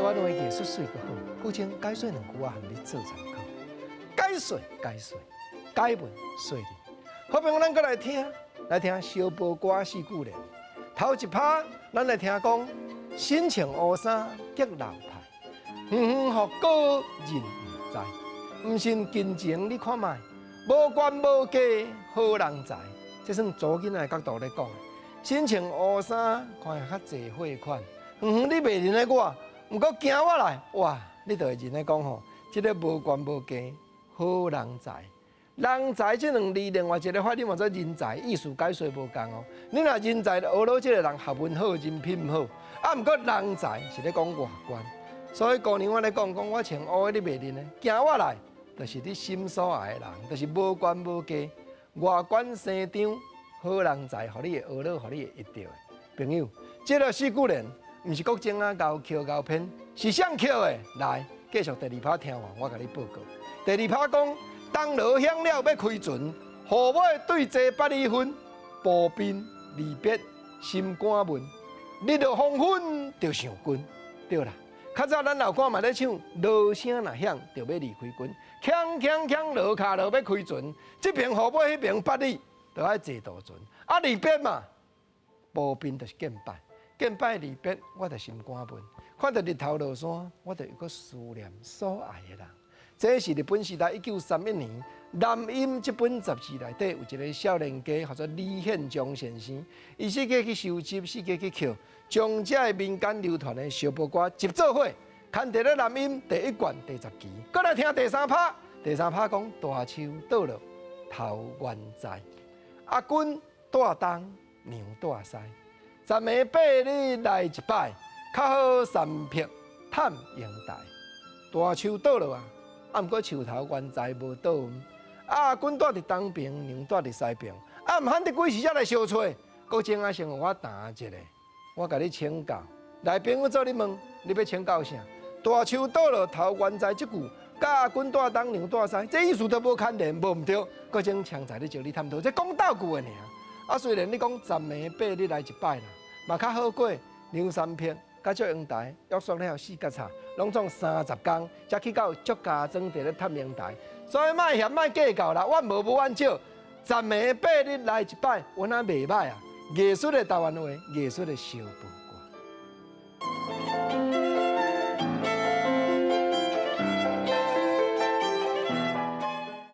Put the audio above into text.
台湾话艺术水个好，古前解说两句啊，含你做参考。解说，解文说理。好朋友，咱搁来听小波歌四句咧。头一趴，咱来听讲，新穿乌衫结老派，互果人唔知，唔信金钱你看卖，无官无家好人才。这算祖囡仔角度咧讲，新穿乌衫看较济货款，你袂认得我，毋过惊我来，哇，你就会认得讲吼，即个无官无家好人才。人才这两字，另外一个法你嘛做人才，意思解说无共哦。你若人才，学到这个人学问好，人品唔好，啊，毋过人才是咧讲外观。所以古年我咧讲，我穿乌的你袂认的，惊我来，就是你心所爱的人，就是无官无家，外观生张，好人才，互你会学到，互你会会到的。朋友，这个四句联，毋是国精啊教口教偏，是谁口的？来，继续第二趴听完，我甲你报告。第二趴讲。当锣响了要开船，河尾对坐8厘分，步兵离别心肝闷。日落黄昏就上军，对啦。较早咱老歌嘛咧唱，锣声若响就要离开军，锵锵锵锣卡锣要开船，这边河尾，迄边8里，就爱坐大船。啊离别嘛，步兵就是见拜，见拜离别，我就心肝闷。看到日头落山，我就有个思念所爱的人。这是日本时代1931年南音这本杂志内底有一个少年家，叫做李宪章先生，伊世界去收集，世界去捡，将这个民间流传的小波歌集做伙，刊伫咧南音第1卷第10期。搁来听第3趴，第3趴讲大树倒落头原栽，阿君带东娘带西，10个8日来一摆，较好3匹探阳台，大树倒落啊！啊，毋过树头原在无倒，啊，君住伫东边，娘住伫西边，啊，毋罕伫几时才来相找？国情啊，先互我谈一下，我甲你请教。来，朋友做你问，你要请教啥？大树倒落头原在即句，甲君住东，娘住西，这意思都无牵连，无毋对。国情强在咧招你探讨，这讲道句的尔。啊，虽然你讲10个8日来一摆啦，嘛较好过牛3匹。甲足阳台约束了4角叉，拢总30工，才去到足家庄伫咧探阳台。所以莫嫌莫计较啦，阮无阮少，10个8日来一摆，阮啊袂歹啊。艺术的台湾话，艺术的小步。